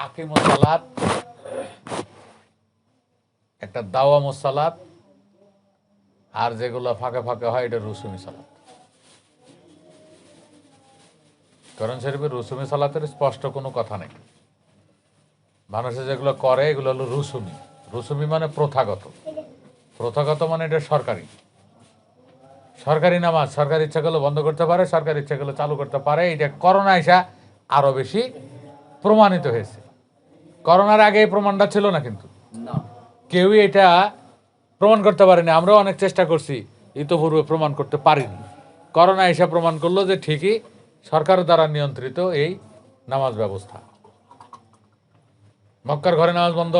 আকিমুস সালাত, একটা দাওয়ামুস সালাত, আর যেগুলো ফাঁকে ফাঁকে হয় এটা রুসুমি সালাত। কোরআন শরীফের রুসুমি সালাতের স্পষ্ট কোনো কথা নেই। মানুষে যেগুলো করে এগুলো হলো রুসুমি। রুসুমি মানে প্রথাগত। প্রথাগত মানে এটা সরকারি সরকারি নামাজ। সরকার ইচ্ছা করলে বন্ধ করতে পারে, সরকার ইচ্ছা করলে চালু করতে পারে। এটা করোনা এসে আরো বেশি প্রমাণিত হয়েছে। করোনার আগে এই প্রমাণটা ছিল না, কিন্তু কেউই এটা প্রমাণ করতে পারেনি। আমরাও অনেক চেষ্টা করছি, ইতোপূর্বে প্রমাণ করতে পারিনি। করোনা এসে প্রমাণ করলো যে ঠিকই সরকার দ্বারা নিয়ন্ত্রিত এই নামাজ ব্যবস্থা। মক্কার ঘরে নামাজ বন্ধ,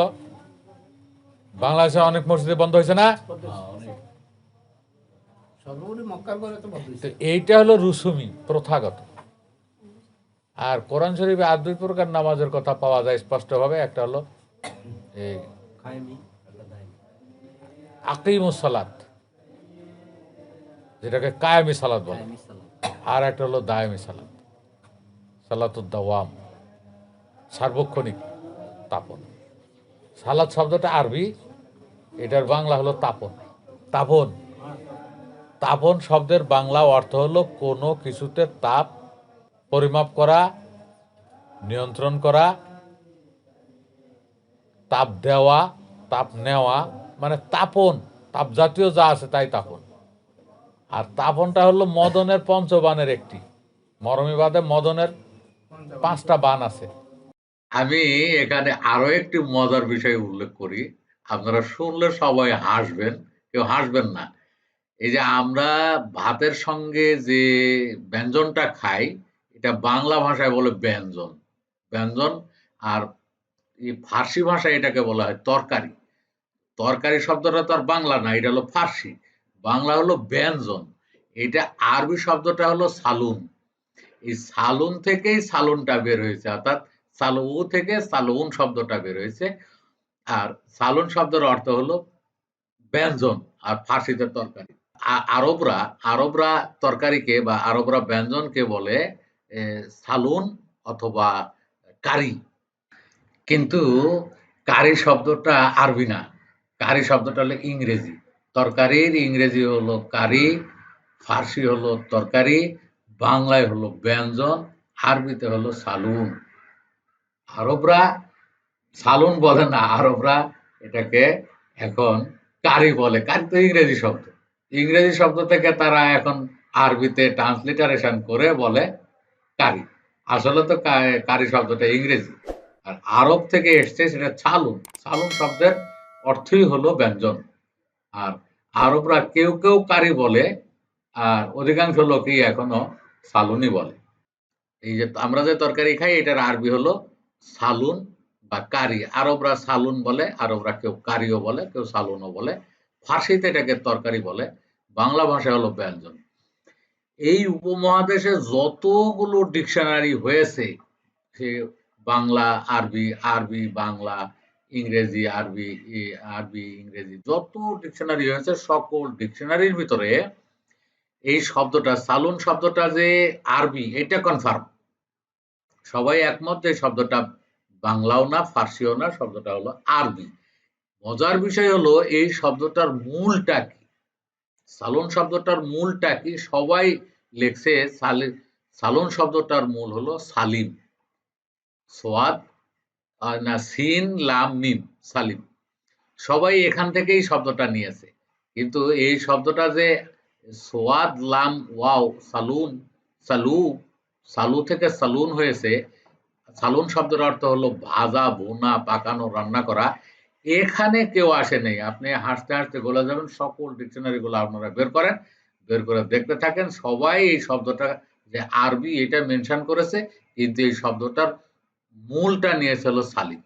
বাংলাদেশে অনেক মসজিদে বন্ধ হয়েছে না? তো এইটা হলো রুসুমি, প্রথাগত। আর কোরআন শরীফে আর দুই প্রকার নামাজের কথা পাওয়া যায় স্পষ্টভাবে। একটা হলো এই আকিমুস সালাত, যেটাকে কায়েমি সালাত বলে, আর একটা হলো দায়েমি সালাত, সালাতুদ দাওয়াম, সার্বক্ষণিক তাপন। সালাত শব্দটা আরবি, এটার বাংলা হলো তাপন। তাপন তাপন শব্দের বাংলা অর্থ হলো কোনো কিছুতে তাপ পরিমাপ করা, নিয়ন্ত্রণ করা, তাপ দেওয়া, তাপ নেওয়া, মানে তাপন। তাপ জাতীয় যা আছে তাই তাপন। আর তাপনটা হলো মদনের পঞ্চবানের একটি। মরমী বাদে মদনের 5টা বান আছে। আমি এখানে আরো একটি মজার বিষয় উল্লেখ করি, আপনারা শুনলে সবাই হাসবেন, কেউ হাসবেন না। এই যে আমরা ভাতের সঙ্গে যে ব্যঞ্জনটা খাই, এটা বাংলা ভাষায় বলে ব্যঞ্জন। ব্যঞ্জন। আর এই ফার্সি ভাষায় এটাকে বলা হয় তরকারি। তরকারি শব্দটা তো আর বাংলা না, এটা হলো ফার্সি। বাংলা হলো ব্যঞ্জন। এটা আরবি শব্দটা হলো সালুন। এই সালুন থেকেই সালুনটা বের হয়েছে, অর্থাৎ সালু থেকে সালুন শব্দটা বের হয়েছে। আর সালুন শব্দের অর্থ হলো ব্যঞ্জন, আর ফার্সিতে তরকারি। আরবরা আরবরা তরকারিকে বা আরবরা ব্যঞ্জনকে বলে সালুন অথবা কারি। কিন্তু কারি শব্দটা আরবি না, কারি শব্দটা হলো ইংরেজি। তরকারির ইংরেজি হলো কারি, ফার্সি হলো তরকারি, বাংলায় হলো ব্যঞ্জন, আরবিতে হলো সালুন। আরবরা সালুন বলে না, আরবরা এটাকে এখন কারি বলে। কারি তো ইংরেজি শব্দ। ইংরেজি শব্দ থেকে তারা এখন আরবিতে ট্রান্সলিটারেশন করে বলে কারি। আসলে তো কারি শব্দটা ইংরেজি। আর আরব থেকে এসছে সেটা সালুন। সালুন শব্দের অর্থই হলো ব্যঞ্জন। আর আরবরা কেউ কেউ কারি বলে, আর অধিকাংশ লোকই এখনো সালুনই বলে। এই যে আমরা যে তরকারি খাই এটার আরবি হলো সালুন বা কারি। আরবরা সালুন বলে, আরবরা কেউ কারিও বলে, কেউ সালুনও বলে। ফার্সিতে এটাকে তরকারি বলে, বাংলা ভাষা হলো ব্যঞ্জন। এই উপমহাদেশে যতগুলো ডিকশনারি হয়েছে, সে বাংলা আরবি, আরবি বাংলা, ইংরেজি আরবি, আরবি ইংরেজি, যত ডিকশনারি হয়েছে সকল ডিকশনারির ভিতরে এই শব্দটা সালুন শব্দটা যে আরবি এটা কনফার্ম। সবাই একমত যে শব্দটা বাংলাও না, ফার্সিও না, শব্দটা হলো আরবি। মজার বিষয় হলো এই শব্দটার মূলটা কি। সালুন শব্দটার মূলটা কি সবাই লেখছে, সালুন শব্দটার মূল হলো সালিম। সোয়াদ না, সিন লাম মিম, সালিম। সবাই এখান থেকেই শব্দটা নিয়েছে। কিন্তু এই শব্দটা যে সোয়াদ লাম ওয়াও সালুন, সালু, সালু থেকে সালুন হয়েছে। সালুন শব্দের অর্থ হলো ভাজা, ভুনা, পাকানো, রান্না করা। এখানে কেউ আসে নেই। আপনি হাসতে হাসতে গলে যাবেন। সকল ডিকশনারি গুলো আপনারা বের করেন, বের করে দেখতে থাকেন। সবাই এই শব্দটা যে আরবি এটা মেনশন করেছে, কিন্তু এই শব্দটার মূলটা নিয়েছে হলো সালিম।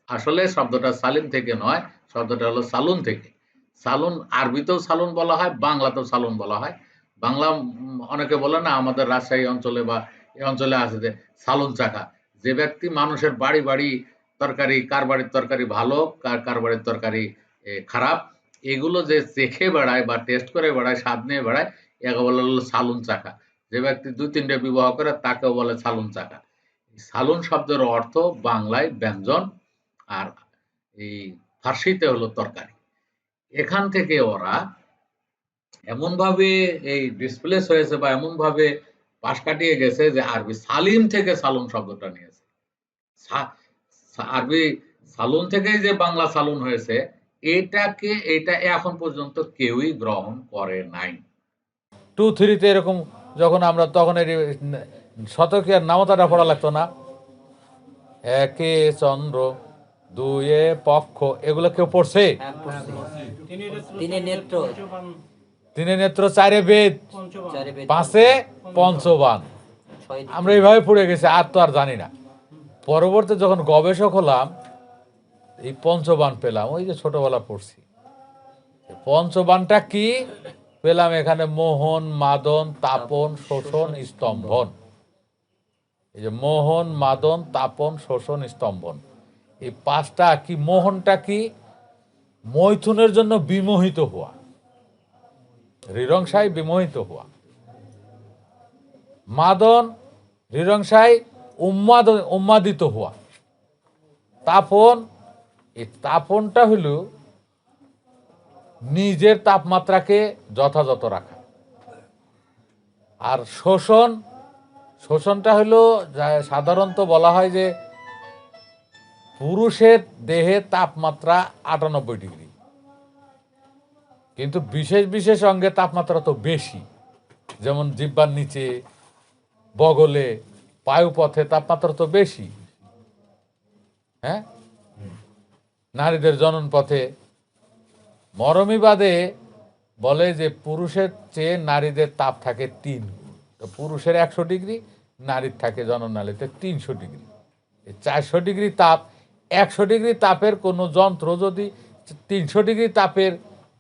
আসলে শব্দটা সালিম থেকে নয়, শব্দটা হলো সালুন থেকে। সালুন আরবিতেও সালুন বলা হয়, বাংলাতেও সালুন বলা হয়। বাংলা অনেকে বলে না, আমাদের রাজশাহী অঞ্চলে বা এই অঞ্চলে আছে যে সালুন চাখা। যে ব্যক্তি মানুষের বাড়ি বাড়ি তরকারি, কার বাড়ির তরকারি ভালো, কার বাড়ির তরকারি খারাপ, এগুলো যে চেখে বেড়ায় বা টেস্ট করে বেড়ায়, স্বাদ নিয়ে বেড়ায়, একে বলে হলো সালুন চাখা। যে ব্যক্তি 2-3টে বিবাহ করে তাকেও বলে সালুন চাখা। সালুন শব্দের অর্থ বাংলায় ব্যঞ্জন, আর এই ফার্সিতে হলো তরকারি। এখান থেকে ওরা এমনভাবে এই ডিসপ্লেস হয়েছে বা এমনভাবে পাশ কাটিয়ে গেছে যে আরবি সালিম থেকে সালুন শব্দটা নিয়েছে। আরবি সালুন থেকেই যে বাংলা সালুন হয়েছে, এটা এখন পর্যন্ত কেউই গ্রহণ করে নাই। 2-3 এরকম যখন আমরা তখন শতকীয়ার নামতাটা পড়া লাগতো না, একে চন্দ্র, দুয়ে পক্ষ, এগুলো কেউ পড়ছে? তিনে নেত্র, চারে বেদ, পাঁচে পঞ্চবান, আমরা এইভাবে পড়ে গেছি, আর তো আর জানি না। পরবর্তী যখন গবেষক হলাম, এই পঞ্চবান পেলাম, ওই যে ছোটবেলা পড়ছি। পঞ্চবানটা কি পেলাম? এখানে মোহন, মাদন, তাপন, শোষণ, স্তম্ভন। এই যে মোহন, মাদন, তাপন, শোষণ, স্তম্ভন, এই পাঁচটা কি? মোহনটা কি? মৈথুনের জন্য বিমোহিত হওয়া, রিরংসায় বিমোহিত হওয়া। মাদন, রিরংসায় উন্মাদিত হওয়া। তাপন, এই তাপনটা হইল নিজের তাপমাত্রাকে যথাযথ রাখা। আর শোষণ, শোষণটা হলো সাধারণত বলা হয় যে পুরুষের দেহে তাপমাত্রা 98 ডিগ্রি, কিন্তু বিশেষ বিশেষ অঙ্গে তাপমাত্রা তো বেশি, যেমন জিহ্বার নিচে, বগলে, পায়ুপথে তাপমাত্রা তো বেশি। হ্যাঁ, নারীদের জনন পথে। মরমিবাদে বলে যে পুরুষের চেয়ে নারীদের তাপ থাকে 3 গুণ। তো পুরুষের 100 ডিগ্রি, নারীর থাকে জননালীতে 300 ডিগ্রি। 400 ডিগ্রি তাপ, 100 ডিগ্রি তাপের কোনো যন্ত্র যদি 300 ডিগ্রি তাপের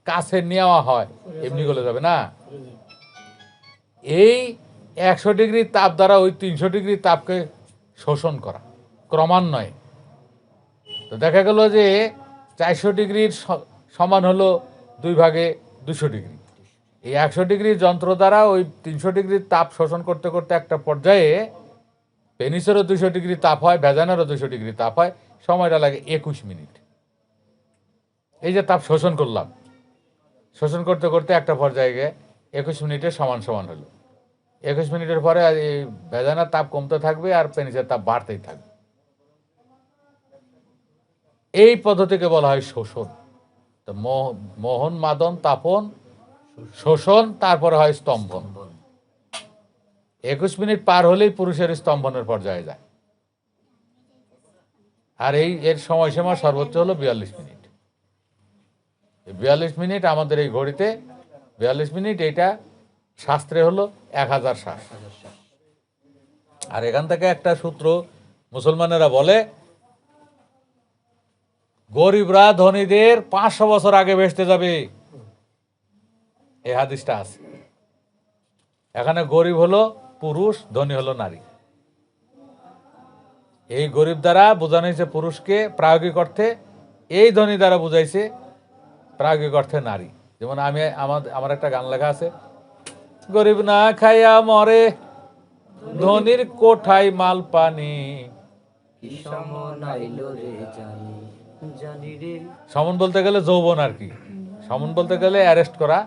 কাছে নেওয়া হয়, এমনি গলে যাবে না। এই 100 ডিগ্রি তাপ দ্বারা ওই 300 ডিগ্রি তাপকে শোষণ করা ক্রমান্বয়ে। তো দেখা গেল যে 400 ডিগ্রির সমান হলো 2 ভাগে 200 ডিগ্রি। এই 100 ডিগ্রির যন্ত্র দ্বারা ওই 300 ডিগ্রির তাপ শোষণ করতে করতে একটা পর্যায়ে পেনিসেরও 200 ডিগ্রি তাপ হয়, ভেজানেরও 200 ডিগ্রি তাপ হয়, সময়টা লাগে 21 মিনিট। এই যে তাপ শোষণ করলাম, শোষণ করতে করতে একটা পর্যায়ে 21 মিনিটের সমান সমান হলো। 21 মিনিটের পরে এই ভেজানার তাপ কমতে থাকবে আর পেনিসের তাপ বাড়তেই থাকবে। এই পদ্ধতিকে বলা হয় শোষণ। তো মোহন, মাদন, তাপন, শোষণ, তারপরে হয় স্তম্ভন। 21 মিনিট পার হলেই পুরুষের স্তম্ভনের পর্যায়ে যায়। আর এর সময়সীমা সর্বোচ্চ হলো 42 মিনিট। 42 মিনিট আমাদের এই ঘড়িতে 42 মিনিট, এইটা শাস্ত্রে হলো 1000 শ্বাস। আর এখান থেকে একটা সূত্র মুসলমানেরা বলে, গরিবরা ধনীদের 500 বছর আগে বেহেশতে যাবে। এই হাদিসটা আছে। এখানে গরিব হলো পুরুষ, ধনী হলো নারী। এই গরিব দ্বারা বোঝানো হয়েছে পুরুষকে প্রায়োগিক অর্থে, এই ধনী দ্বারা বুঝাইছে প্রায়োগিক অর্থে নারী। যেমন আমার একটা গান লেখা আছে, গরিব না খাইয়া মরে, ধনীর কোঠায় মাল পানি। সমন বলতে গেলে যৌবন আর কি, সমন বলতে গেলে অ্যারেস্ট করা,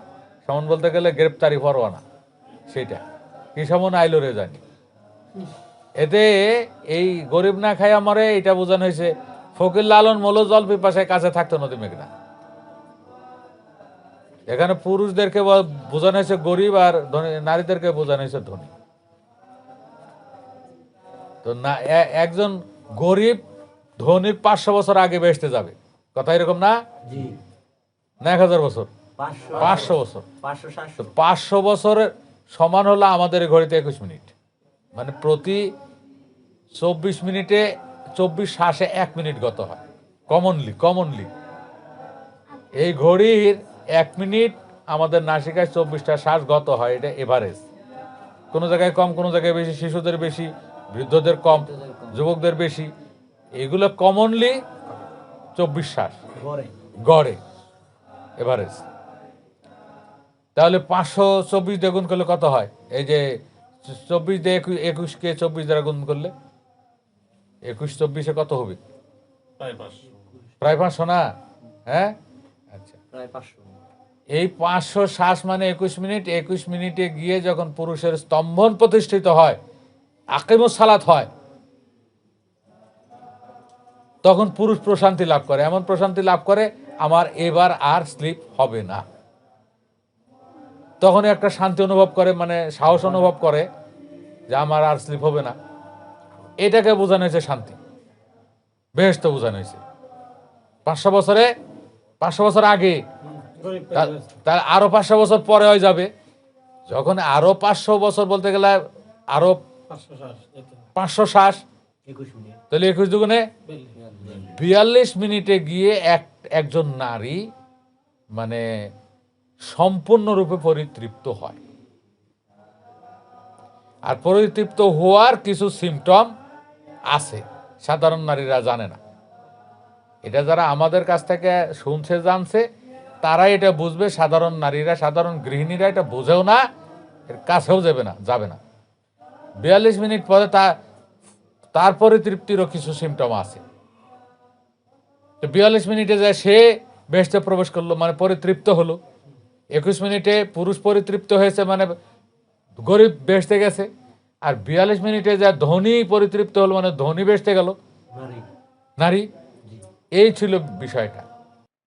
সমন বলতে গেলে গ্রেপ্তারি পরোয়ানা, সেটা কি সমন আইলো রে জানি। এতে এই গরিব না খাইয়া মরে এটা বোঝানো হয়েছে ফকির লালন মৌল জল পিপাসায় কাছে থাকতো নদী মেঘনা। এখানে পুরুষদেরকে বোঝানো হয়েছে গরিব, আর নারীদেরকে বোঝানো হয়েছে ধনী। তো না, একজন গরিব ধনীর 500 বছর আগে বেহেশতে যাবে, কথা এরকম না? না 1000 বছর, 500 বছর। 500 বছরের সমান হলো আমাদের ঘড়িতে 21 মিনিট। মানে প্রতি 24 মিনিটে 24 শ্বাসে 1 মিনিট গত হয় কমনলি। এই ঘড়ির 1 মিনিট আমাদের নাসিকায় 24টা শ্বাস গত হয়, এটা এভারেজ। কোনো জায়গায় কম, কোনো জায়গায় বেশি, শিশুদের বেশি, বৃদ্ধদের কম, যুবকদের বেশি। এগুলো কমনলি 24 শ্বাস গড়ে এভারেজ। তাহলে 524 দিয়ে গুণ করলে কত হয়? এই যে 24 দিয়ে 21কে 24 দ্বারা গুণ করলে 21 24-এ কত হবে? প্রায় 500। প্রায় 500 না? হ্যাঁ, আচ্ছা। প্রায় 500। এই 500 শ্বাস মানে 21 মিনিট। 21 মিনিটে গিয়ে যখন পুরুষের স্তম্ভন প্রতিষ্ঠিত হয়, আকিমুস সালাত হয়, তখন পুরুষ প্রশান্তি লাভ করে। এমন প্রশান্তি লাভ করে, আমার এবার আর স্লিপ হবে না। তখন একটা শান্তি অনুভব করে, মানে সাহস অনুভব করে যে আমার আর স্লিপ হবে না। এটাকে বোঝানো হয়েছে শান্তি, বেহেশত বোঝানো হয়েছে। 500 বছরে, 500 বছর আগে, তার আরো 500 বছর পরে হয়ে যাবে। যখন আরো 500 বছর বলতে গেলে আরো 500 শ্বাস, 21 মিনিট। তাহলে 21 দুগুণে 42 মিনিটে গিয়ে একজন নারী মানে সম্পূর্ণরূপে পরিতৃপ্ত হয়। আর পরিতৃপ্ত হওয়ার কিছু সিমটম আছে, সাধারণ নারীরা জানে না। এটা যারা আমাদের কাছ থেকে শুনছে, জানছে, তারাই এটা বুঝবে। সাধারণ নারীরা, সাধারণ গৃহিণীরা এটা বুঝেও না, এর কাছেও যাবে না। 42 মিনিট পরে তার পরিতৃপ্তিরও কিছু সিমটম আছে। তো 42 মিনিটে যায় সে বেহেশতে প্রবেশ করলো, মানে পরিতৃপ্ত হলো। 21 মিনিটে পুরুষ পরিতৃপ্ত হয়েছে, মানে গরিব বেহেশতে গেছে। আর 42 মিনিটে যা ধনী পরিতৃপ্ত হলো, মানে ধনী বেহেশতে গেল, নারী। এই ছিল বিষয়টা।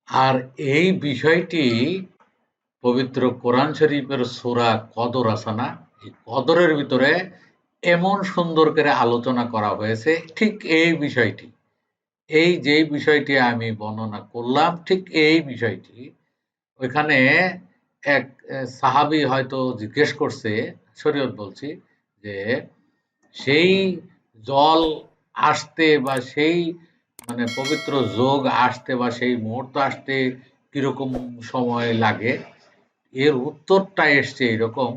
আর এই বিষয়টি পবিত্র কোরআন শরীফের সূরা কদর আছে না, এই কদরের ভিতরে এমন সুন্দর করে আলোচনা করা হয়েছে ঠিক এই বিষয়টি। এই যেই বিষয়টি আমি বর্ণনা করলাম, ঠিক এই বিষয়টি ওইখানে এক সাহাবী হয়তো জিজ্ঞেস করছে, শরীয়ত বলছি, যে সেই জল আসতে বা সেই মানে পবিত্র যোগ আসতে বা সেই মুহূর্ত আসতে কিরকম সময় লাগে। এর উত্তরটা এসছে এরকম,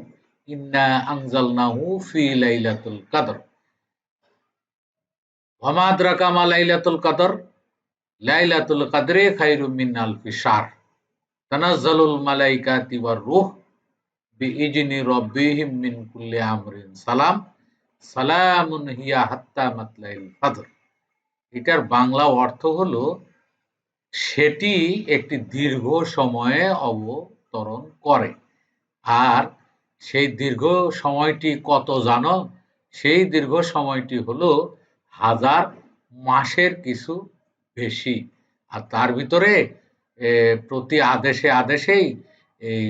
ইন্না আনজালনাহু ফি লাইলাতুল কদর ওয়া মা আদরাকা মা লাইলাতুল কদর লাইলাতুল কদরি খায়রুম মিন আলফি শাহর তানাজ্জালুল মালাইকাতু ওয়ার রূহ বিইজনি রাব্বিহিম মিন কুল্লি আমরিন সালাম সালামুন হিয়া হাত্তা মাতলাইল ফজর। এটার বাংলা অর্থ হলো, সেটি একটি দীর্ঘ সময়ে অবতরণ করে। আর সেই দীর্ঘ সময়টি কত জানো? সেই দীর্ঘ সময়টি হলো 1000 মাসের কিছু বেশি। আর তার ভিতরে প্রতি আদেশে আদেশেই এই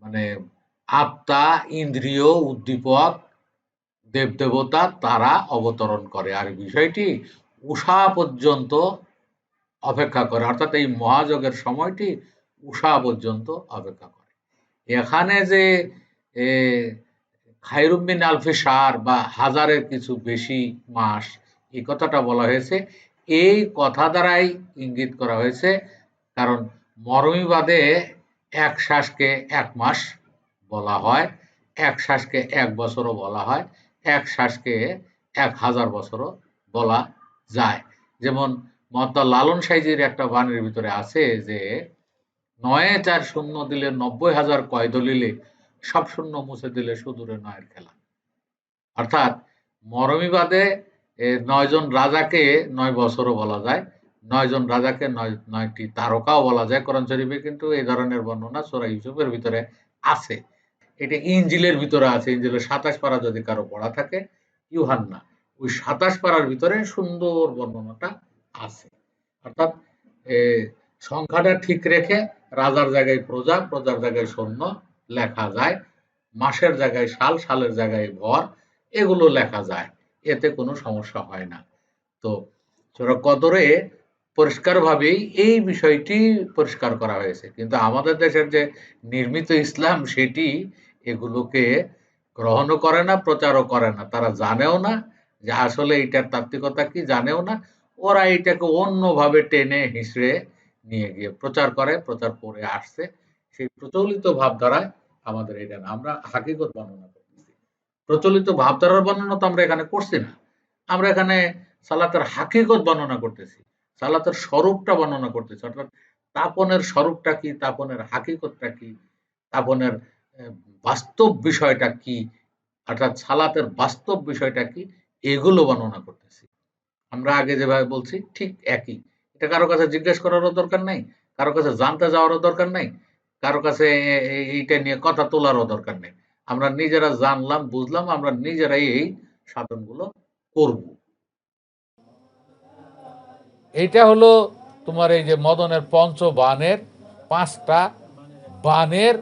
মানে আত্মা, ইন্দ্রিয়, উদ্দীপক, দেবদেবতা তারা অবতরণ করে। আর বিষয়টি উষা পর্যন্ত অপেক্ষা করে, অর্থাৎ এই মহাযজ্ঞের সময়টি উষা পর্যন্ত অপেক্ষা করে। এখানে যে খায়রুম মিন আলফি শাহর বা হাজারের কিছু বেশি মাস, এই কথাটা বলা হয়েছে, এই কথা দ্বারাই ইঙ্গিত করা হয়েছে। কারণ মরমীবাদে এক শ্বাসকে 1 মাস বলা হয়, এক শ্বাসকে 1 বছরও বলা হয়, এক শ্বাসকে 1000 বছরও বলা যায়। যেমন মহাত্মা লালন সাইজির একটা বাণীর ভিতরে আছে যে, 9 4 শূন্য দিলে 90,000 কয় দলিলে সব শূন্য মুছে দিলে সুদূরে 9-এর খেলা। অর্থাৎ মরমীবাদে 9 জন রাজাকে 9 বছরও বলা যায়, 9 জন রাজাকে 9টি তারকাও বলা যায়। কোরআন শরীফে কিন্তু এই ধরনের বর্ণনা সূরা ইউসুফের ভিতরে আছে। এটা ইনজিলের ভিতরে আছে। ইনজিলের 27 পারা যদি কারো পড়া থাকে, ইউহান্না, ওই 27 পারার ভিতরে সুন্দর বর্ণনাটা আছে। অর্থাৎ সংখ্যাটা ঠিক রেখে রাজার জায়গায় প্রজা, প্রজার জায়গায় সৈন্য লেখা যায়, মাসের জায়গায় সাল, সালের জায়গায় ভর, এগুলো লেখা যায়, এতে কোনো সমস্যা হয় না। তো সূরা কদরে পরিষ্কারভাবেই এই বিষয়টি পরিষ্কার করা হয়েছে। কিন্তু আমাদের দেশের যে নির্মিত ইসলাম, সেটি এগুলোকে গ্রহণও করে না, প্রচারও করে না। তারা জানেও না যে আসলে এটার তাত্ত্বিকতা কি, জানেও না। ওরা এটাকে অন্যভাবে টেনে হিঁচড়ে নিয়ে গিয়ে প্রচার করে, প্রচার করে আসছে। সেই প্রচলিত ভাবধারায় আমাদের এটা না, আমরা হাকিকত বর্ণনা করতেছি। প্রচলিত ভাবধারার বর্ণনা তো আমরা এখানে করছি না, আমরা এখানে সালাতের হাকিকত বর্ণনা করতেছি, সালাতের স্বরূপটা বর্ণনা করতেছি। অর্থাৎ তাপনের স্বরূপটা কি, তাপনের হাকিকতটা কি, তাপনের বাস্তব বিষয়টা কি, অর্থাৎ সালাতের বাস্তব বিষয়টা কি, এগুলো বর্ণনা করতেছি। আমরা আগে যেভাবে বলছি ঠিক একই। এটা কারো কাছে জিজ্ঞেস করারও দরকার নাই, কারো কাছে জানতে যাওয়ারও দরকার নাই, কারো কাছে এইটা নিয়ে কথা তোলারও দরকার নেই। আমরা নিজেরা জানলাম, বুঝলাম, আমরা নিজেরাই এই সাধনগুলো করব। এইটা হলো তোমার এই যে মদনের পঞ্চবাণের 5টা বাণের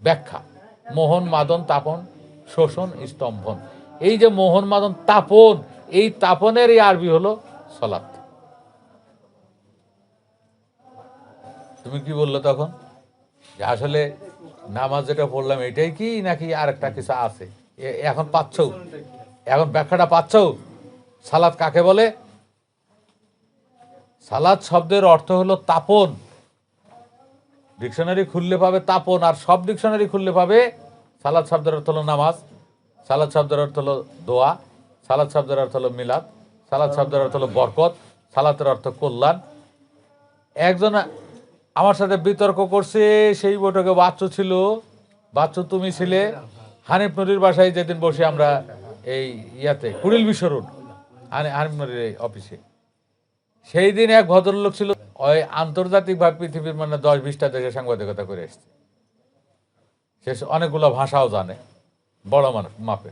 ব্যাখ্যা। মোহন, মাদন, তাপন, শোষণ, স্তম্ভন। এই যে মোহন, মাদন, তাপন, এই তাপনের এই আরবি হলো সলাৎ। তুমি কি বললে তখন যে আসলে নামাজ যেটা পড়লাম এটাই কি নাকি আরেকটা কিছু আছে? এখন পাচ্ছ, এখন ব্যাখ্যাটা পাচ্ছ। সালাত কাকে বলে? সালাত শব্দের অর্থ হলো তাপন। ডিকশনারি খুললে পাবে তাপন, আর সব ডিকশনারি খুললে পাবে সালাত শব্দের অর্থ হলো নামাজ, সালাত শব্দের অর্থ হলো দোয়া, সালাত শব্দের অর্থ হলো মিলাদ, সালাত শব্দের অর্থ হলো বরকত, সালাতের অর্থ কল্যাণ। একজন আমার সাথে বিতর্ক করছে, সেই বৈঠকে বাচ্চু ছিল, বাচ্চু তুমি ছিলে, হানিফ নুরির বাসায় যেদিন বসে আমরা এই ইয়াতে কুড়িল বিশ্ব রোড হানিফ নুরির এই অফিসে, সেই দিন এক ভদ্রলোক ছিল, ওই আন্তর্জাতিকভাবে পৃথিবীর মানে 10-20টা দেশে সাংবাদিকতা করে এসছে, সে অনেকগুলো ভাষাও জানে, বড় মানুষ মাপে।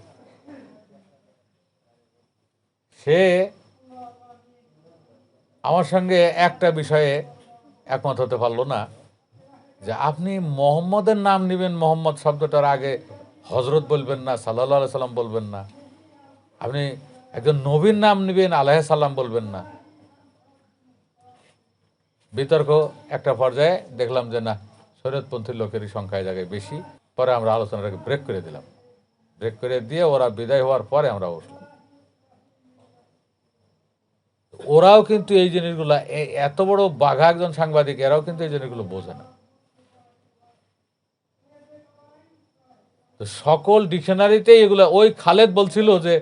সে আমার সঙ্গে একটা বিষয়ে একমত হতে পারলো না, যে আপনি মোহাম্মদের নাম নেবেন, মোহাম্মদ শব্দটার আগে হজরত বলবেন না, সাল্লাল্লাহু সাল্লাম বলবেন না, আপনি একজন নবীর নাম নেবেন, আলাইহিস সালাম বলবেন না। বিতর্ক একটা পর্যায়ে দেখলাম যে না, শরীয়তপন্থী লোকেরই সংখ্যা জায়গায় বেশি। পরে আমরা আলোচনাটাকে ব্রেক করে দিলাম। ব্রেক করে দিয়ে ওরা বিদায় হওয়ার পরে আমরা বসলাম। ওরাও কিন্তু এই জিনিসগুলো, এত বড় বাঘা একজন সাংবাদিক, এরাও কিন্তু এই জিনিসগুলো বোঝে না। তো সকল ডিকশনারিতে এগুলো, ওই খালেদ বলছিল যে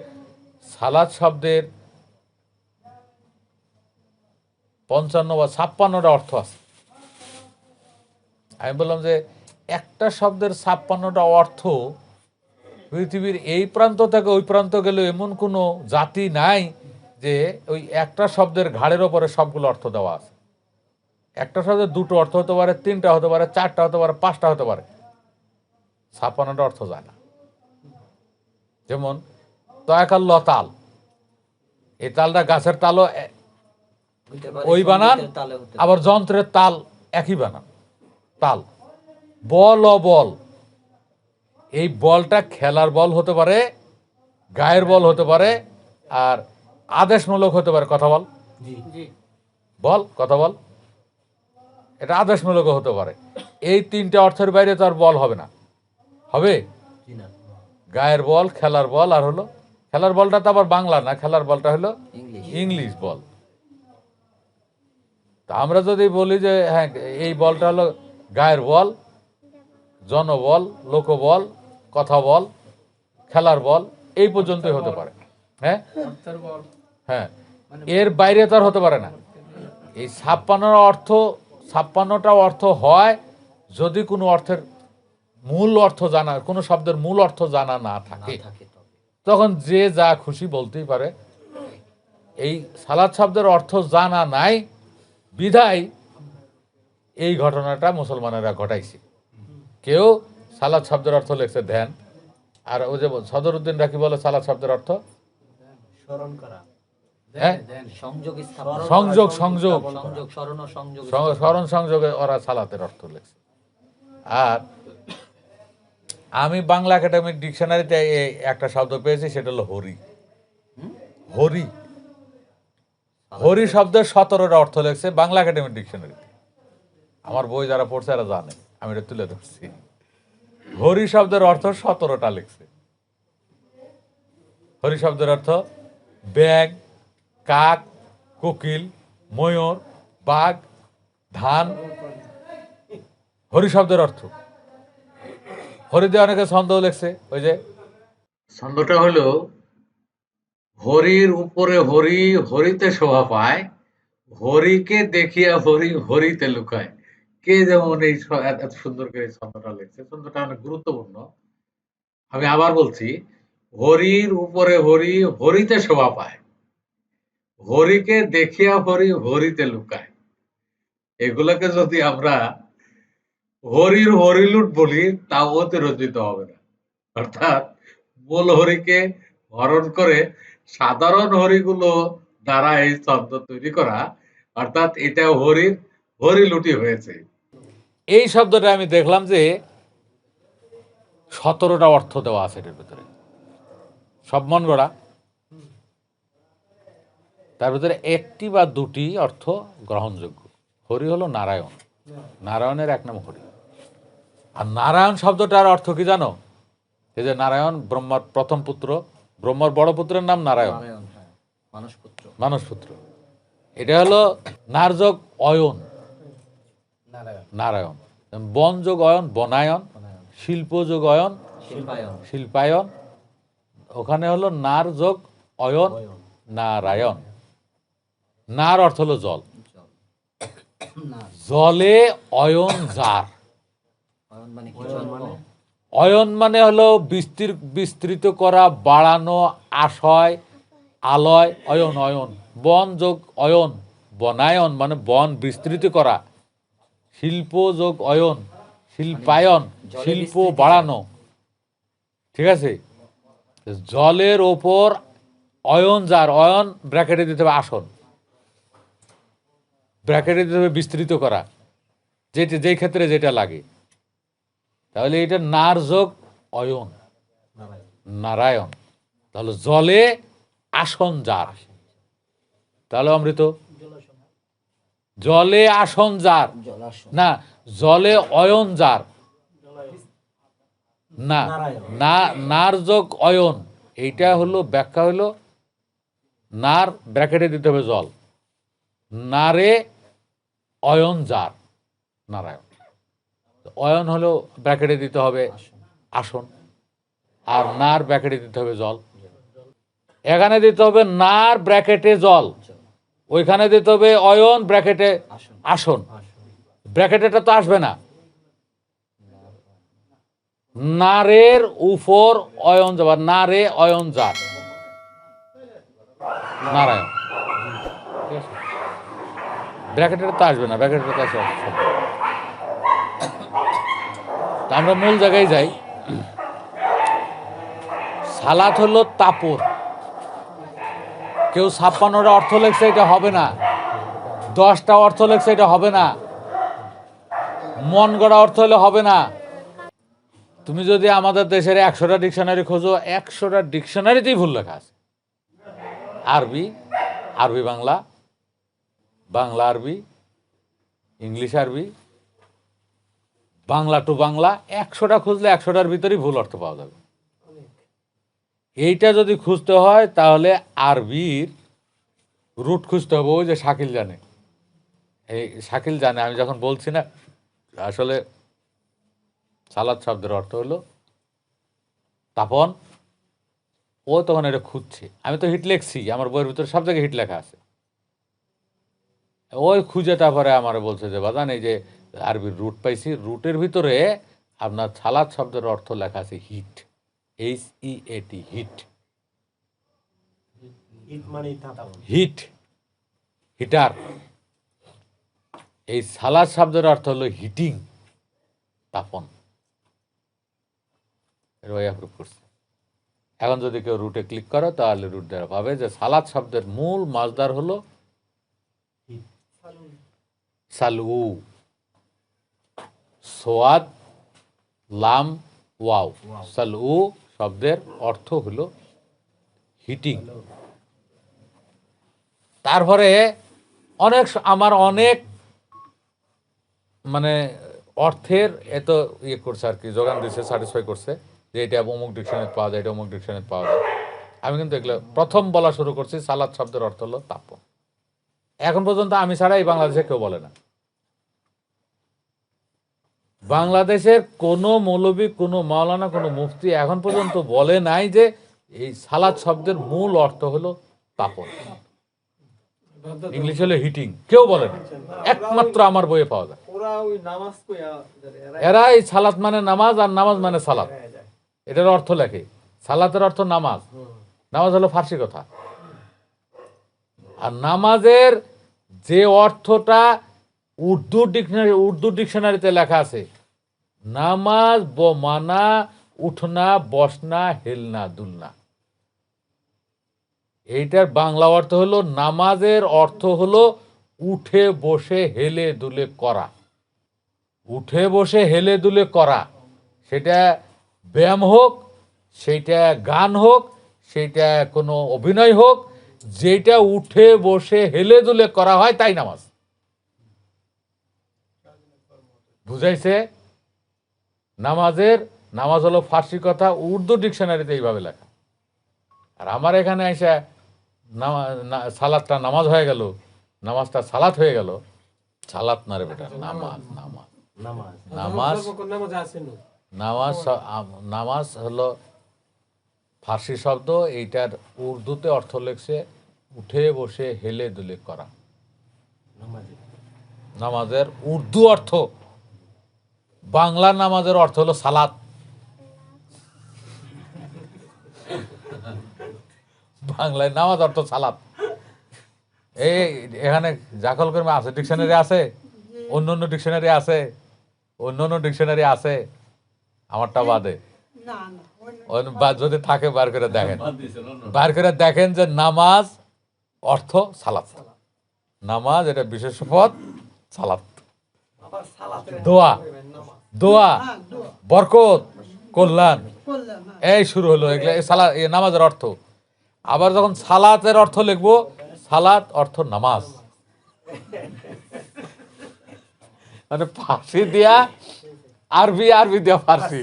সালাত শব্দের 55 বা 56টা অর্থ আছে। আমি বললাম যে একটা শব্দের 56টা অর্থ পৃথিবীর এই প্রান্ত থেকে ওই প্রান্ত গেলে এমন কোনো জাতি নাই যে ওই একটা শব্দের ঘাড়ের ওপরে সবগুলো অর্থ দেওয়া আছে। একটা শব্দের 2টো অর্থ হতে পারে, 3টা হতে পারে, 4টা হতে পারে, 5টা হতে পারে, 56টা অর্থ যায় না। যেমন তয়াকাল্ল তাল, এই তালটা গাছের তালও ওই বানান, আবার যন্ত্রের তাল একই বানান, তাল। বল ও বল, এই বলটা খেলার বল হতে পারে, গায়ের বল হতে পারে, আর আদেশমূলক হতে পারে। কথা বল, বল, কথা বল, এটা আদেশমূলক হতে পারে। এই 3টে অর্থের বাইরে তো আর বল হবে না। হবে? গায়ের বল, খেলার বল, আর হলো খেলার বলটা তো আবার বাংলা না, খেলার বলটা হলো ইংলিশ বল। তা আমরা যদি বলি যে হ্যাঁ এই বলটা হলো গায়ের বল, জনবল, লোকবল, কথা বল, খেলার বল, এই পর্যন্তই হতে পারে। হ্যাঁ হ্যাঁ, এর বাইরে তো আর হতে পারে না। এই 56টা অর্থ হয় যদি কোনো অর্থের মূল অর্থ জানা, কোনো শব্দের মূল অর্থ জানা না থাকে, তখন যে যা খুশি বলতেই পারে। এই সালাত শব্দের অর্থ জানা নাই বিধায় এই ঘটনাটা মুসলমানেরা ঘটাইছে। কেউ সালাত শব্দের অর্থ লেখছে ধ্যান, আর ওই যে সদরুদ্দিন রাকি বলে সালাত শব্দের অর্থ স্মরণ করা, হ্যাঁ সংযোগ, সংযোগ, সংযোগ, স্মরণ ও সংযোগ, স্মরণ সংযোগে ওরা সালাতের অর্থ লেখছে। আর আমি বাংলা একাডেমিক ডিকশনারিতে একটা শব্দ পেয়েছি, সেটা হলো হরি। হরি, হরি শব্দের 17টা অর্থ লেখছে বাংলা একাডেমিক ডিকশনারিতে। আমার বই যারা পড়ছে এরা জানে, আমি এটা তুলে ধরছি। হরি শব্দের অর্থ 17টা লিখছে। হরি শব্দের অর্থ ব্যাগ, কাক, কোকিল, ময়ূর, বাঘ, ধান। হরি শব্দের অর্থ। হরিতে অনেকে ছন্দ লেখছে, ওই যে ছন্দটা হলো হরির উপরে হরি হরিতে শোভা পায়, হরিকে দেখিয়া হরি হরিতে লুকায়। কে যেমন এই এত সুন্দর করে এই ছন্দটা লিখছে, ছন্দটা অনেক গুরুত্বপূর্ণ। আমি আবার বলছি, হরির উপরে হরি হরিতে শোভা পায়, হরিকে দেখিয়া হরি হরিতে লুকায়, এগুলোকে যদি আমরা হরির হরিলুট বলি তা অতিরঞ্জিত হবে না। অর্থাৎ মূল হরিকে হরণ করে সাধারণ হরিগুলো দ্বারা এই ছন্দ তৈরি করা, অর্থাৎ এটা হরির হরিলুটি হয়েছে। এই শব্দটা আমি দেখলাম যে 17টা অর্থ দেওয়া আছে এটার ভিতরে, সব মন গড়া। তার ভিতরে একটি বা দুটি অর্থ গ্রহণযোগ্য। হরি হলো নারায়ণ, নারায়ণের এক নাম হরি। আর নারায়ণ শব্দটার অর্থ কি জানো? এই যে নারায়ণ ব্রহ্মার প্রথম পুত্র, ব্রহ্মার বড় পুত্রের নাম নারায়ণ, নারায়ণ, হ্যাঁ, মানসপুত্র। মানসপুত্র। এটা হলো নারযোগ অয়ন, নারায়ণ, নারায়ণ। বনযোগ অয়ন বনায়ন, নারায়ণ, শিল্পযোগ অয়ন শিল্পায়ন, শিল্পায়ন। ওখানে হলো নার যোগ অয়ন অয়ন, নারায়ণ। নার অর্থ হলো জল, জল। না, জলে অয়ন যার। অয়ন মানে কি? জন্ম। অয়ন মানে হলো বিস্তৃত করা, বাড়ানো, আশয়, আলয়, অয়ন অয়ন। বন যোগ অয়ন বনায়ন মানে বন বিস্তৃত করা। শিল্প যোগ অয়ন শিল্পায়ন, জলে শিল্প বিস্তৃতি বাড়ানো। ঠিক আছে? জলের ওপর অয়ন যার, অয়ন ব্র্যাকেটে দিতে হবে আসন, ব্র্যাকেটে দিতে হবে বিস্তৃত করা, যেই ক্ষেত্রে যেটা লাগে। তাহলে এটা নার যোগ অয়ন নারায়ণ, নারায়ণ। তাহলে জলে আসন যার, তাহলে অমৃত। জলে আসন যার, জলাশয়, না জলে অয়ন যার, না না নার যোগ অয়ন। এইটা হলো ব্যাখ্যা হলো নার ব্র্যাকেটে দিতে হবে জল, নারে অয়ন যার নারায়ণ। অয়ন হলো ব্র্যাকেটে দিতে হবে আসন, আর নার ব্র্যাকেটে দিতে হবে জল। এখানে দিতে হবে নার ব্র্যাকেটে জল, ওইখানে দিতে হবে অয়ন ব্র্যাকেটে আসন, আসন। আসন, ব্র্যাকেটেটা তো আসবে না। নারের উপর অয়ন যাবার, নারে অয়ন যার নারায়ণ। ব্র্যাকেটের তো আসবে না, ব্র্যাকেটের তো আসবে। তা আমরা মূল জায়গায় যাই। সালাত হলো তাপর। কেউ 56টা অর্থ লেখছে, এটা হবে না। 10টা অর্থ লেখছে, এটা হবে না। মন গড়া অর্থ হলে হবে না। তুমি যদি আমাদের দেশের 100টা ডিকশনারি খোঁজো, 100টা ডিকশনারিতেই ভুল লেখা আছে। আরবি, আরবি বাংলা, বাংলা আরবি, ইংলিশ আরবি, বাংলা টু বাংলা, 100টা খুঁজলে 100টার ভিতরেই ভুল অর্থ পাওয়া যাবে। এইটা যদি খুঁজতে হয় তাহলে আরবির রুট খুঁজতে হবে। ওই যে শাকিল জানে, এই শাকিল জানে। আমি যখন বলছি না আসলে সালাদ শব্দের অর্থ হলো তাপন, ও তখন এটা খুঁজছে। আমি তো হিট লেখছি, আমার বইয়ের ভিতরে সব জায়গায় হিট লেখা আছে। ওই খুঁজে তারপরে আমার বলছে যে বাজান এই যে আরবির রুট পাইছি, রুটের ভিতরে আপনার সালাদ শব্দের অর্থ লেখা আছে heat, HEAT, heat. Heat, heater. এই সালাদ শব্দের অর্থ হলো হিটিং, তাপন। এর ওই অ্যাপ্রুভ করছে। এখন যদি কেউ রুটে ক্লিক করো তাহলে রুট দ্বারা পাবে যে সালাদ শব্দের মূল মাজদার হলো সালু, সোয়াদ লাম ওয়াও। সালু শব্দের অর্থ হলো হিটিং। তারপরে আমার অনেক মানে অর্থের এত ইয়ে করছে আর কি, যোগান দিচ্ছে, স্যাটিসফাই করছে যে এটা অমুক ডিকশনারি পাওয়া যায়, এটা অমুক ডিকশনারি পাওয়া যায়। আমি কিন্তু এগুলো প্রথম বলা শুরু করছি। সালাদ শব্দের অর্থ হলো তাপন। এখন পর্যন্ত আমি ছাড়া এই বাংলাদেশে কেউ বলে না। বাংলাদেশের কোনো মৌলবী, কোনো মাওলানা, কোনো মুফতি এখন পর্যন্ত বলে নাই যে এই সালাদ শব্দের মূল অর্থ হলো তাপন, ইংলিশ হলো হিটিং। কেউ বলে না, একমাত্র আমার বইয়ে পাওয়া যায়। এরা এই সালাত মানে নামাজ, আর নামাজ মানে সালাত, এটার অর্থ লেখে। সালাতের অর্থ নামাজ, নামাজ হলো ফার্সি কথা। আর নামাজের যে অর্থটা উর্দু ডিকশনারিতে লেখা আছে, নামাজ মানা উঠনা বসনা হেলনা দুলনা, এইটার বাংলা অর্থ হলো নামাজের অর্থ হলো উঠে বসে হেলে দুলে করা। উঠে বসে হেলে দুলে করা, সেটা ব্যায়াম হোক, সেইটা গান হোক, সেইটা কোনো অভিনয় হোক, যেটা উঠে বসে হেলে দুলে করা হয় তাই নামাজ। বুঝাইছে? নামাজ হলো ফার্সি কথা, উর্দু ডিকশনারিতে এইভাবে লেখা। আর আমার এখানে এসে সালাদটা নামাজ হয়ে গেল, নামাজটা সালাত হয়ে গেল। সালাত না রে বেটা, নামাজ। নামাজ নামাজ নামাজ হলো ফার্সি শব্দ, এইটার উর্দুতে অর্থ লেখছে উঠে বসে হেলে দুলে করা। নামাজের উর্দু অর্থ, বাংলা নামাজের অর্থ হলো সালাত। বাংলায় নামাজ অর্থ সালাত। এই এখানে জাকল কর্মে আছে, ডিকশনারি আছে, অন্য ডিকশনারি আছে, অন্য ডিকশনারি আছে, আমারটা বাদে। যদি থাকে বার করে দেখেন, বার করে দেখেন যে নামাজ অর্থ সালাত। নামাজ এটা বিশেষ পদ, সালাত। দোয়া, দোয়া, বরকত, কল্যাণ, এই শুরু হলো এগুলো সালাত, নামাজের অর্থ। আবার যখন সালাতের অর্থ লিখবো, সালাত অর্থ নামাজ। মানে ফার্সি দিয়া আরবি, আরবি দিয়া ফার্সি,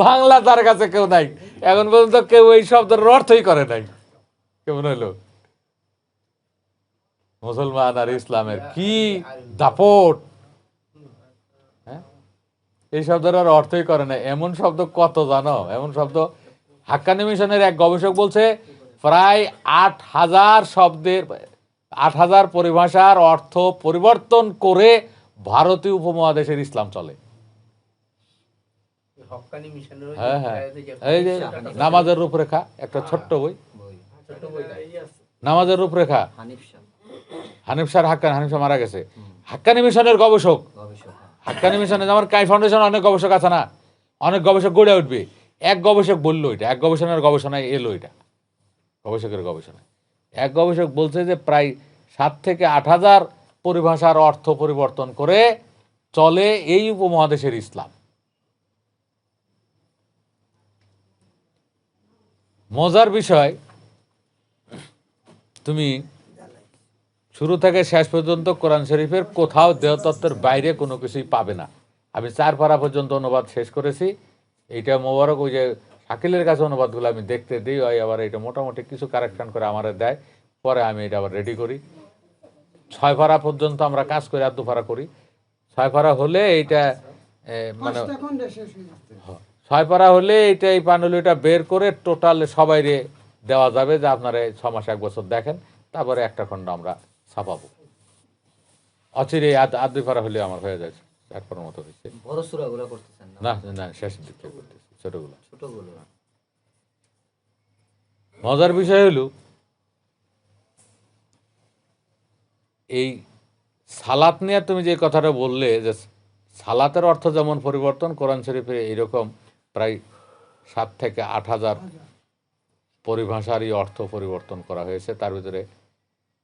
বাংলা তার কাছে কেউ নাই এখন পর্যন্ত, কেউ এই শব্দের অর্থই করে নাই। কেমন হইলো? মুসলমান আর ইসলামের কি দাপট! হ্যাঁ, এই শব্দের আর অর্থই করে না। এমন শব্দ কত জানো? এমন শব্দ হাক্কানি মিশনের এক গবেষক বলছে প্রায় ৮,০০০ শব্দের, ৮,০০০ পরিভাষার অর্থ পরিবর্তন করে ভারতীয় উপমহাদেশের ইসলাম চলে। হ্যাঁ হ্যাঁ, এই যে নামাজের রূপরেখা, একটা ছোট্ট বই, নামাজের রূপরেখা, হানিফ শাহ হাক্কানি, হানিফ শাহ মারা গেছে, হাক্কানি মিশনের গবেষক। হাক্কানি মিশনে যেমন কাই ফাউন্ডেশন অনেক গবেষক আছে না, অনেক গবেষক গড়ে উঠবে। এক গবেষক বললো এটা, এক গবেষণার গবেষণায় এলো এটা, গবেষকের গবেষণায় এক গবেষক বলছে যে প্রায় ৭ থেকে ৮,০০০ পরিভাষার অর্থ পরিবর্তন করে চলে এই উপমহাদেশের ইসলাম। মজার বিষয়, তুমি শুরু থেকে শেষ পর্যন্ত কোরআন শরীফের কোথাও দেহতত্ত্বের বাইরে কোনো কিছুই পাবে না। আমি ৪ পারা পর্যন্ত অনুবাদ শেষ করেছি। এইটা মোবারক ওই যে শাকিলের কাছে অনুবাদগুলো আমি দেখতে দিই, ওই আবার এটা মোটামুটি কিছু কারেকশন করে আমারে দেয়, পরে আমি এটা আবার রেডি করি। ৬ পারা পর্যন্ত আমরা কাজ করি, আর ২ পারা করি। ৬ পারা হলে এইটা মানে ৬ পারা হলে এইটা এই পাণ্ডুলিটা বের করে টোটাল সবাইরে দেওয়া যাবে, যে আপনারা ৬ মাস ১ বছর দেখেন, তারপরে একটা খণ্ড আমরা ছাপাবো। অচিরে আর ২ পারা হলে আমার হয়ে যায়, ৪ পারার মতো হয়েছে। বড় সূরাগুলো করতেছেন না না, শেষের দিক থেকে করতেছি, ছোটগুলো। ছোটগুলো মজার বিষয় হলো এই সালাত নিয়ে তুমি যে কথাটা বললে, যে সালাতের অর্থ যেমন পরিবর্তন, কোরআন শরীফে এইরকম প্রায় ৭ থেকে ৮,০০০ পরিভাষারই অর্থ পরিবর্তন করা হয়েছে। তার ভিতরে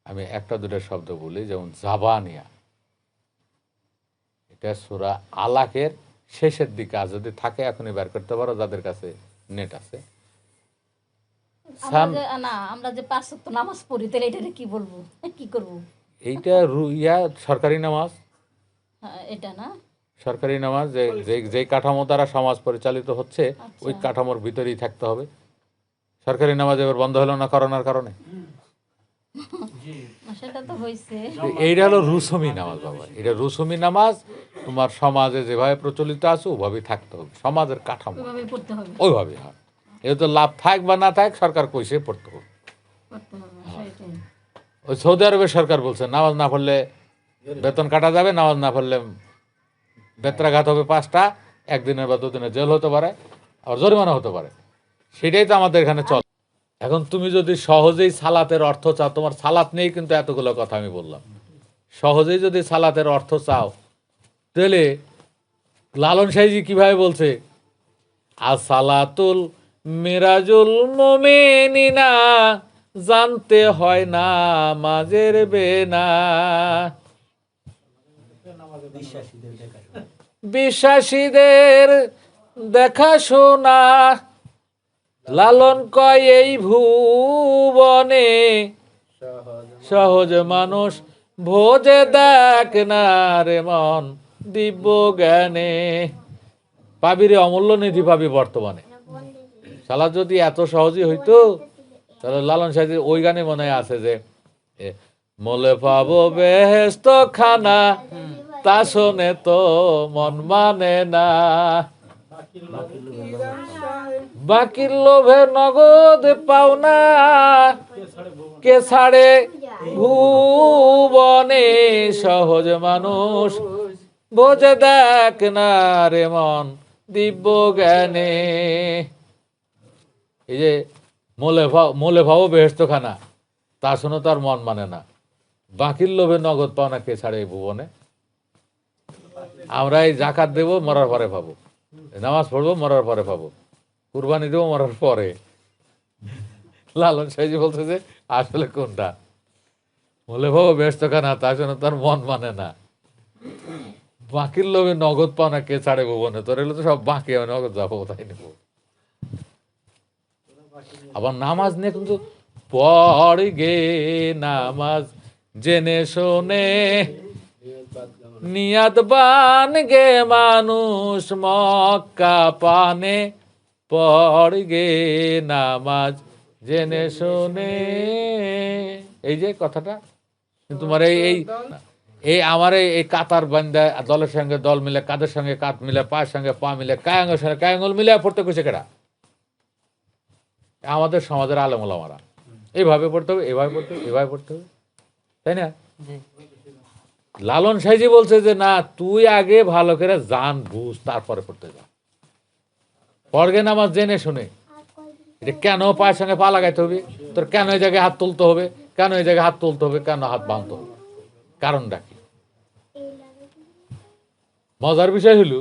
আমি একটা দুটো শব্দ বলি, যেমন জাবানিয়া, এটা সূরা আলাকের শেষের দিকে, আর যদি থাকে এখনই বের করতে পারো যাদের কাছে নেট আছে। আমরা যে ৫ ওয়াক্ত নামাজ পড়ি, তাহলে এটা কি বলবো, কি করব? এইটা সরকারি নামাজ, এটা না সরকারি নামাজ, যে কাঠামো দ্বারা সমাজ পরিচালিত হচ্ছে ওই কাঠামোর ভিতরেই থাকতে হবে। সরকারি নামাজ এবার বন্ধ হলো না করোনার কারণে। সেটা তো হইছে। এইটা হলো রুসুমি নামাজ বাবা, এটা রুসুমি নামাজ। তোমার সমাজে যেভাবে প্রচলিত আছে ওভাবেই থাকতে হবে, সমাজের কাঠামো ওইভাবে পড়তে হবে, ওইভাবে। হ্যাঁ, এটা তো লাভ থাক বা না থাক, সরকার কইছে পড়তে হবে। সেটাই। ওই সৌদি আরবের সরকার বলছে নামাজ না পড়লে বেতন কাটা যাবে, নামাজ না পড়লে বেত্রাঘাত হবে ৫টা, ১ দিনের বা ২ দিনের জেল হতে পারে, আবার জরিমানা হতে পারে। সেটাই তো আমাদের এখানে চলে। এখন তুমি যদি সহজেই সালাতের অর্থ চাও, তোমার সালাত নেই কিন্তু এতগুলো কথা আমি বললাম, সহজেই যদি সালাতের অর্থ চাও তাহলে লালন সাইজি কিভাবে বলছে, আসসালাতুল মিরাজুল মুমিনিনা, জানতে হয় না মাঝের বেনা, বিশ্বাসীদের দেখাশোনা। বিশ্বাসীদের দেখাশোনা, লালন কয় এই ভুবনে সহজ মানুষ ভোজে দেখ না রে মন দিব্য জ্ঞানে। পাবি রে অমূল্য নিধি পাবি বর্তমানে। সালাদ যদি এত সহজই হইতো তাহলে লালন সাহেবের ওই গানে মনে হয় আছে যে মলে পাবো বেহেস্ত খানা, তা শোনে তো মন মানে না, বাকির লোভে নগদ পাওনা, কে ছাড়ে ভুবনে সহজ মানুষ বোঝে দেখ না রে মন দিব্য জ্ঞানে। এই যে মোলে ভাবো বেহেস্ত খানা, তা শুনে তার মন মানে না, বাকির লোভে নগদ পাওনা, কে ছাড়ে এই ভুবনে। আমরা এই জাকাত দেবো মরার পরে পাবো, নামাজ পড়বো মরার পরে পাবো, কুরবানি দেবো মরার পরে। লালন সাহেজি বলছে যে আসলে কোনটা, বলে ভাবো ব্যস্ত খানা, তার জন্য তার মন মানে না, বাকির লোভে নগদ পাওনা, কে ছাড়ে ভুবনে। তোর এগুলো তো সব বাকি, আমি নগদ যাবো তাই নেবো। আবার নামাজ নিয়ে কিন্তু পড় গে নামাজ জেনে শোনে, নিয়াত বান গে মানুষ মক্কা পানে, পড় গে নামাজ জেনে শোনে। এই যে কথাটা তোমার এই আমার এই কাতার বান্দা দলের সঙ্গে দল মিলে, কাদের সঙ্গে কাত মিলে, পায়ের সঙ্গে পা মিলে, কায়াঙ্গের সঙ্গে কায়াঙ্গল মিলে পড়তে কইছে কেডা? আমাদের সমাজের আলেম ওলামারা। এইভাবে পড়তে হবে, এভাবে পড়তে হবে, এভাবে পড়তে হবে, তাই না? লালন সাইজি বলছে যে না, তুই আগে ভালো করে জান বুঝ, তারপরে পড়তে যা। পড়গে নামাজ জেনে শুনে, এটা কেন পায়ের সঙ্গে পা লাগাইতে হবে, তোর কেন এই জায়গায় হাত তুলতে হবে, কেন এই জায়গায় হাত তুলতে হবে, কেন হাত বাঁধতে হবে, কারণটা কি? মজার বিষয় হলো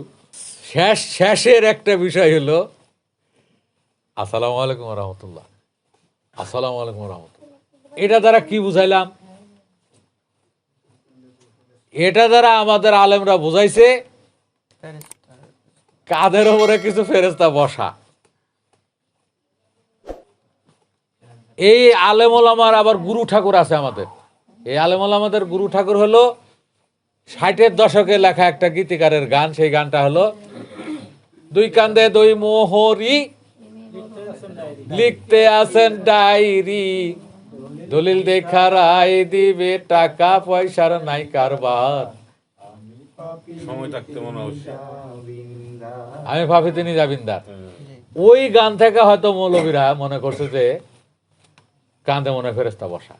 শেষের একটা বিষয় হলো আসসালামু আলাইকুম রহমতুল্লাহ, আসসালামু আলাইকুম রহমতুল্লাহ। এটা দ্বারা কি বুঝাইলাম? এটা দ্বারা আমাদের আলেমরা বুঝাইছে কাদের উপরে কিছু ফেরেশতা বসা। এই আলেম ওলামার আবার গুরু ঠাকুর আছে আমাদের। এই আলেম ওলামাদের গুরু ঠাকুর হলো 60-এর দশকে লেখা একটা গীতিকারের গান। সেই গানটা হলো দুই কান্দে দুই মোহরি, লিখতে আছেন ডায়েরি, দলিল দেখা রায় দিবে, টাকা পয়সার নাই কারবার, সময় থাকতে মনে হচ্ছে আমি ভাবি তিনি জাবিনদার। ওই গান থেকে হয়তো মৌলবীরা মনে করছে যে কান্দে মনে ফেরেশতা বসা,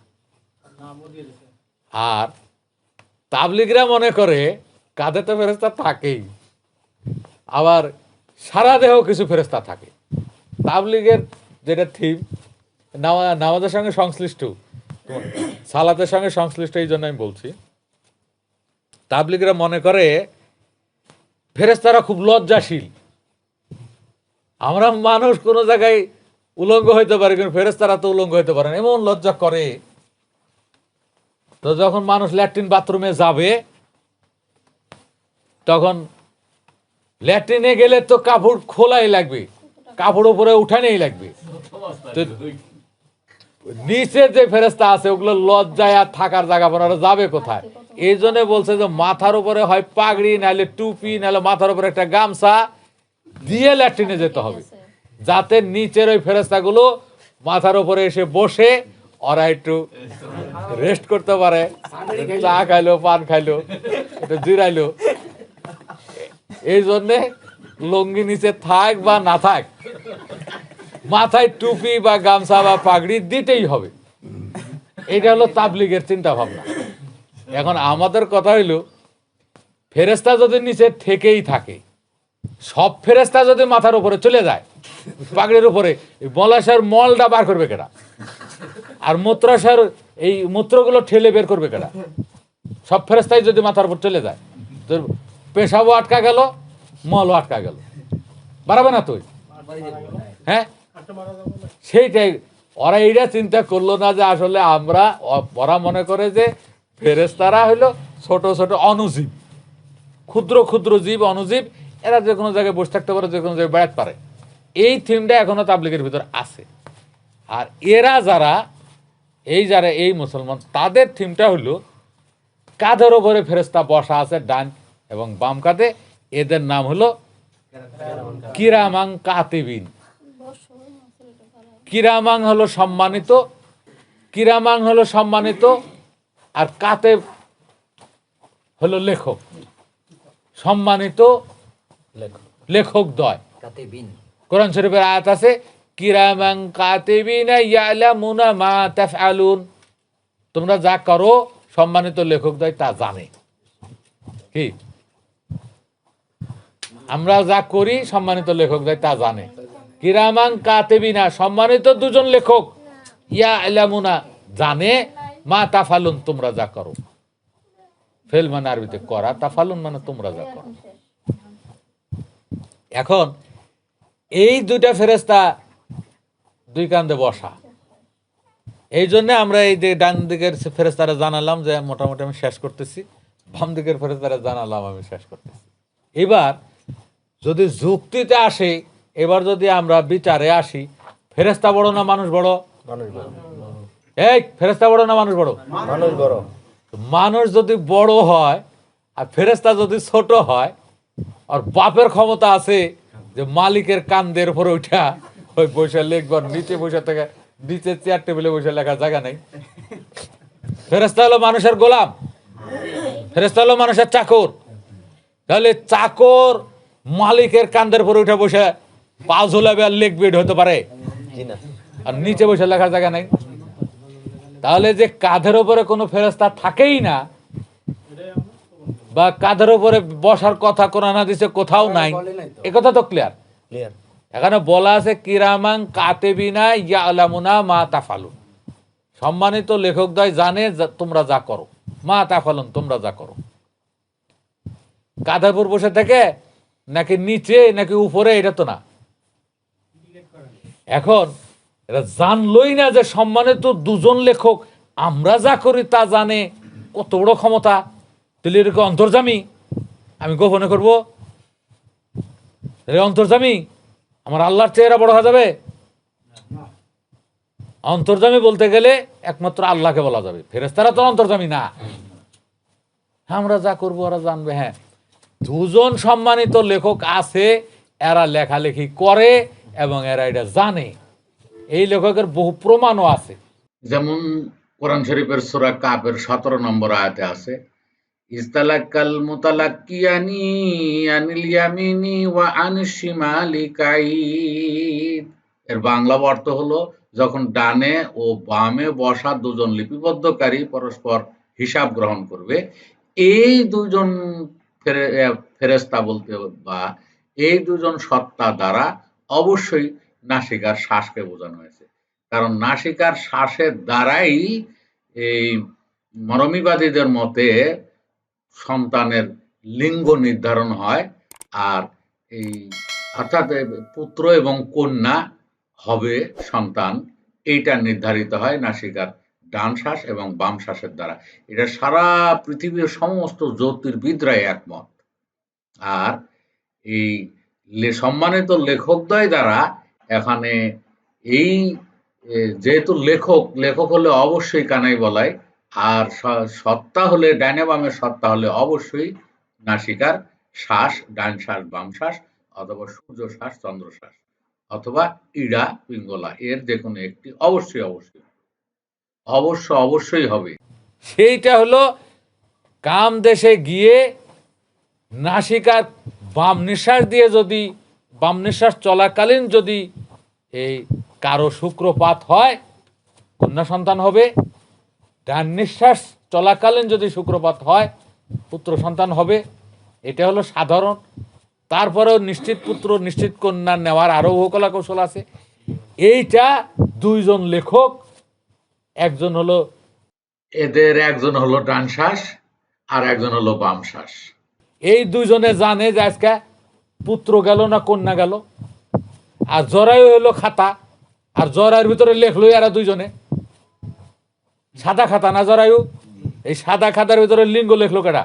আর তাবলিগরা মনে করে কাঁধে তো ফেরেশতা থাকেই, আবার সারা দেহ কিছু ফেরেশতা থাকে। তাবলিগের যেটা থিম নামাজের সঙ্গে সংশ্লিষ্ট, সালাতের সঙ্গে সংশ্লিষ্ট, এই জন্য আমি বলছি। তাবলিগরা মনে করে ফেরেশতারা খুব লজ্জাশীল। আমরা মানুষ কোনো জায়গায় উলঙ্গ হইতে পারে, কিন্তু ফেরেশতারা তো উলঙ্গ হইতে পারে না, এমন লজ্জা করে। তো যখন মানুষ ল্যাট্রিন বাথরুমে যাবে, তখন ল্যাট্রিনে গেলে তো কাপড় খোলাই লাগবে, কাপড় উপরে উঠানেই লাগবে। তো নিচে যে ফেরেশতা আছে ওগুলো লজ্জায় আর থাকার জায়গা পাওয়া যাবে কোথায়? এই জন্য বলছে যে মাথার উপরে হয় পাগড়ি, নাহলে টুপি, নাহলে মাথার উপরে একটা গামছা দিয়ে ল্যাট্রিনে যেতে হবে, যাতে নিচের ওই ফেরেশতাগুলো মাথার উপরে এসে বসে ওরা একটু রেস্ট করতে পারে, চা খাইলো, পান খাইলো, একটু জিরাইলো। এই জন্যে লুঙ্গি নিচে থাক বা না থাক, মাথায় টুপি বা গামছা বা পাগড়ি দিতেই হবে। এটা হলো তাবলিগের চিন্তা ভাবনা। এখন আমাদের কথা হইল, ফেরেশতা যদি নিচে থেকেই থাকে, সব ফেরেশতা যদি মাথার উপরে চলে যায়, পাগড়ির উপরে এই মলাশয়ের মলটা বার করবে কেডা? আর মূত্রাশয়ের এই মূত্রগুলো ঠেলে বের করবে কেডা? সব ফেরেস্তাই যদি মাথার উপর চলে যায়, তোর পেশাবও আটকা গেল, মলও আটকা গেল, বাড়াবে না তুই? হ্যাঁ, সেইটাই ওরা এইটা চিন্তা করলো না যে আসলে আমরা, ওরা মনে করে যে ফেরেস্তারা হইলো ছোট ছোট অনুজীব, ক্ষুদ্র ক্ষুদ্র জীব, অনুজীব, এরা যে কোনো জায়গায় বসে থাকতে পারে, যে কোনো জায়গায় বেড়াতে পারে। এই থিমটা এখনো তাবলীগের ভিতর আছে। আর এরা যারা এই মুসলমান, তাদের থিমটা হলো কাঁধের ওপরে ফেরেস্তা বসা আছে ডান এবং বাম কাঁধে, এদের নাম হলো কিরামাং কাতিবিন। কিরামাং হলো সম্মানিত, কিরামাং হলো সম্মানিত, আর কাতেব হলো লেখক, সম্মানিত লেখক দয়। কোরআন শরীফের আয়াত আছে কিরামাং কাতিবিনা ইয়ালামুনা মা তাফআলুন, তোমরা যা করো সম্মানিত লেখক দয় তা জানে। কি আমরা যা করি সম্মানিত লেখক দয় তা জানে। কিরামাং কাতিবিনা, সম্মানিত দুজন লেখক, ইয়ালামুনা জানে, মা তাফআলুন তোমরা যা করো। ফেল মানে আরবিতে করা, তাফালুন মানে তোমরা যা করো। এখন এই দুইটা ফেরেস্তা দুই কান্দে বসা, এই জন্য আমরা এই যে ডান দিকের ফেরেস্তারা জানালাম যে মোটামুটি আমি শেষ করতেছি, বাম দিকের ফেরেস্তারা জানালাম আমি শেষ করতেছি। এবার যদি যুক্তিতে আসে, এবার যদি আমরা বিচারে আসি, ফেরেস্তা বড় না মানুষ বড়? এই ফেরেস্তা বড় না মানুষ বড়? মানুষ বড়। মানুষ যদি বড় হয় আর ফেরেস্তা যদি ছোট হয়, আর বাপের ক্ষমতা আছে যে মালিকের কান্দের উপরে উঠা ওই বসে লিখবার, নিচে বসে থেকে নিচে চেয়ার টেবিলে বসে লেখার জায়গা নেই। ফেরেস্তা হলো মানুষের গোলাম, ফেরেস্তা হলো মানুষের চাকর। তাহলে চাকর মালিকের কান্দের উপরে উঠে বসে পা ঝোলাবে আর লিখবে, হতে পারে? আর নিচে বসে লেখার জায়গা নেই। তাহলে যে কাঁধের উপরে কোনো ফেরেস্তা থাকেই না, বা কাঁধের উপরে বসার কথা কোরআন হাদিসে কোথাও নাই, এ কথা তো ক্লিয়ার। এখানে বলা আছে কিরামাং কাতিবিনা ইয়ালামুনা মা তাফালুন, সম্মানিত লেখকদ্বয় জানে তোমরা যা করো, মা তাফালুন তোমরা যা করো। কাঁধের উপর বসে থেকে নাকি নিচে নাকি উপরে, এটা তো না। এখন এরা জানলই না যে সম্মানিত দুজন লেখক, আমরা যা করি তা জানে, কত বড় ক্ষমতা। তাহলে এরকম অন্তর্জামী, আমি গোপনে করব? অন্তর্জামী আমার আল্লাহর চেহারা বড় হয়ে যাবে? অন্তর্জামী বলতে গেলে একমাত্র আল্লাহকে বলা যাবে, ফেরেশতারা তো অন্তর্জামী না। আমরা যা করবো ওরা জানবে। হ্যাঁ, দুজন সম্মানিত লেখক আছে, এরা লেখালেখি করে এবং এরা এটা জানে। এই লেখকের বহু প্রমাণও আছে। যেমন কোরআন শরীফের সূরা কাফের 17 নম্বর আয়াতে আছে, ইস্তালাক্কাল মুতালাক্কিয়ানি আনিল ইয়ামিনি ওয়া আনিশ শিমালি কাঈদ। এর বাংলা অর্থ হলো, যখন ডানে ও বামে বসা দুজন লিপিবদ্ধকারী পরস্পর হিসাব গ্রহণ করবে, এই দুজন ফেরেশতা বলতে বা এই দুজন সত্তা দ্বারা অবশ্যই নাসিকার শ্বাসকে বোঝানো হয়েছে। কারণ নাসিকার শ্বাসের দ্বারাই এই মরমীবাদীদের মতে সন্তানের লিঙ্গ নির্ধারণ হয়, আর এই অর্থাৎ পুত্র এবং কন্যা হবে সন্তান, এইটা নির্ধারিত হয় নাসিকার ডান শ্বাস এবং বাম শ্বাসের দ্বারা। এটা সারা পৃথিবীর সমস্ত জ্যোতির্বিদরাই একমত। আর এই সম্মানিত লেখকদ্বয় দ্বারা এখানে এই যেহেতু লেখক হলে অবশ্যই কানাই বলায়, আর সত্তা হলে ডাইনে বামে সত্তা হলে অবশ্যই নাসিকার শ্বাস, ডান শ্বাস বাম শ্বাস, অথবা সূর্য শ্বাস চন্দ্র শ্বাস, অথবা ইড়া পিঙ্গলা, এর যে কোনো একটি অবশ্যই হবে। সেইটা হলো কাম দেশে গিয়ে নাসিকার বাম নিঃশ্বাস দিয়ে, যদি বাম নিঃশ্বাস চলাকালীন যদি এই কারো শুক্রপাত হয়, কন্যা সন্তান হবে। ডান নিঃশ্বাস চলাকালীন যদি শুক্রপাত হয়, পুত্র সন্তান হবে। এটা হলো সাধারণ। তারপরেও নিশ্চিত পুত্র নিশ্চিত কন্যা নেওয়ার আরও কলা কৌশল আছে। এইটা দুইজন লেখক, একজন হলো এদের একজন হলো ডান শ্বাস আর একজন হলো বাম শ্বাস। এই দুইজনে জানে যে আজকে পুত্র গেল না কন্যা গেল, আর জরায়ু হলো খাতা, আর জরায়ুর ভিতরে লেখলো এরা দুইজনে। সাদা খাতা না জরায়ু, এই সাদা খাতার ভিতরে লিঙ্গ লেখলো কেডা?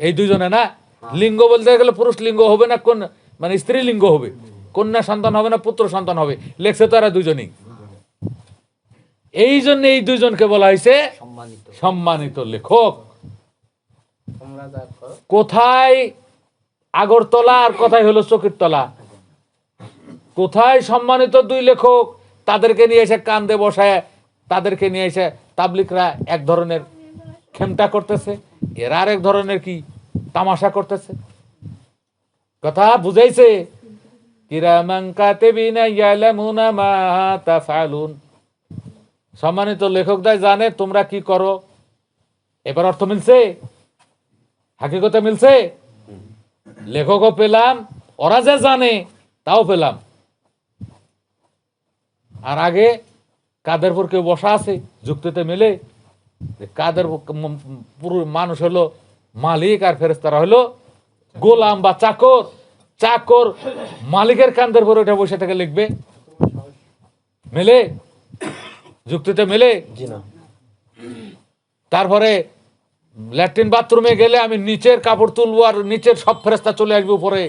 এই দুইজনে না। লিঙ্গ বলতে গেলে পুরুষ লিঙ্গ হবে না কোন, মানে স্ত্রী লিঙ্গ হবে, কন্যা সন্তান হবে না পুত্র সন্তান হবে, লেখছে তো এরা দুইজনই। এই জন্য এই দুইজনকে বলা হয়েছে সম্মানিত লেখক। কোথায় আগরতলা আর কোথায় হলো চকিরতলা? কোথায় সম্মানিত দুই লেখক? তাদেরকে নিয়ে এসে কান্দে বসায়, তাদেরকে নিয়ে এসে তাবলিকরা এক ধরনের খেমটা করতেছে, এরা আরেক ধরনের কি তামাশা করতেছে। কথা বুঝাইছে? কিরামান কাতিবিনা ইয়ালামুনা মা তাফআলুন। সম্মানিত লেখকদাই জানে তোমরা কি করো। এবার অর্থ মিলছে, হাকিকতে মিলছে, লেখকও পেলাম, ওরা যে জানে তাও পেলাম। আর আগে কাদেরপুর কেউ বসা আছে, যুক্তিতে মিলে কাদের পুরো মানুষ হলো মালিক আর ফেরেশতারা হলো গোলাম বা চাকর। চাকর মালিকের কান্দের পরে ওটা বসে থেকে লিখবে, মেলে? যুক্তিতে মেলে? তারপরে ল্যাট্রিন বাথরুমে গেলে আমি নিচের কাপড় তুলবো আর নিচের সব ফেরেশতা চলে আসবে উপরে,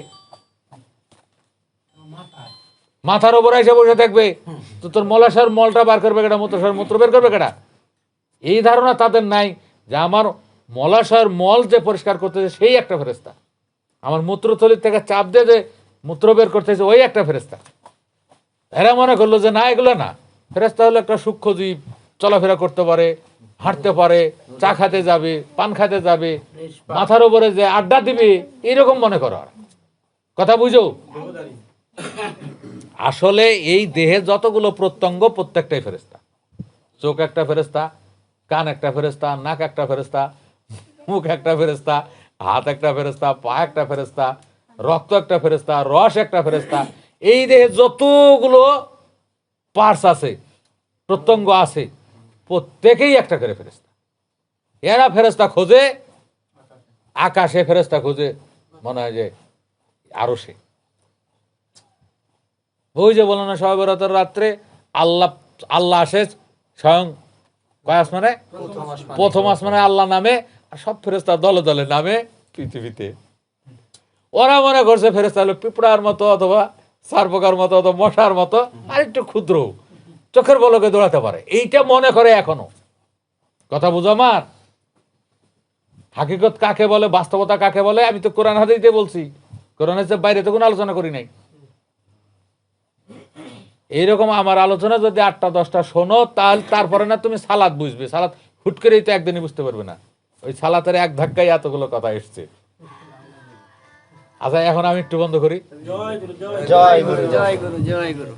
মাথার উপরে এসে বসে থাকবে। তো তোর মলাশয়ের মলটা বার করবে কেটা, মূত্রশয়ের মূত্র বের করবে কেটা? এই ধারণা তাদের নাই যে আমার মলাশয়ের মল যে পরিষ্কার করতেছে সেই একটা ফেরেশতা, আমার মূত্রথলির থেকে চাপ দিয়ে যে মূত্র বের করতেছে ওই একটা ফেরেশতা। এরা মনে করলো যে না, এগুলো না, ফেরেশতা হলো একটা সূক্ষ্ম জীব, চলাফেরা করতে পারে, হাঁটতে পারে, চা খাতে যাবে, পান খাতে যাবে, মাথার উপরে যে আড্ডা দিবে, এইরকম মনে করো। কথা বুঝো? আসলে এই দেহে যতগুলো প্রত্যঙ্গ প্রত্যেকটাই ফেরেশতা। চোখ একটা ফেরেশতা, কান একটা ফেরেশতা, নাক একটা ফেরেশতা, মুখ একটা ফেরেশতা, হাত একটা ফেরেশতা, পা একটা ফেরেশতা, রক্ত একটা ফেরেশতা, রস একটা ফেরেশতা। এই দেহে যতগুলো পার্টস আছে, প্রত্যঙ্গ আছে, প্রত্যেকেই একটা করে ফেরেশতা। এরা ফেরেশতা খোঁজে আকাশে, ফেরেশতা খোঁজে মনে হয় যে আরো সে। ওই যে বলো না শবে বরাতের রাত্রে আল্লাহ আসে স্বয়ং কয় আসমানে? প্রথম আসমানে আল্লাহ নামে, আর সব ফেরেশতা দলে দলে নামে পৃথিবীতে। ওরা মনে করছে ফেরেশতা হলো পিঁপড়ার মতো অথবা সারপোকার মতো অথবা মশার মতো, আর একটু ক্ষুদ্র, চোখের পলকে দৌড়াতে পারে, এইটা মনে করে এখনো। কথা বুঝো আমার? হাকিকত কাকে বলে, বাস্তবতা কাকে বলে, আমি তো কোরআন হাদিসে বলছি, কোরআন হাদিসের বাইরে তো কোনো আলোচনা করি নাই। এইরকম আমার আলোচনা যদি 8টা 10টা শোনো, তাহলে তারপরে না তুমি সালাত বুঝবে। সালাত হুট করেই তো একদিনই বুঝতে পারবে না, ওই সালাতের এক ধাক্কায় এতগুলো কথা এসছে। আচ্ছা, এখন আমি একটু বন্ধ করি। জয় গুরু, জয় গুরু, জয় গুরু, জয় গুরু।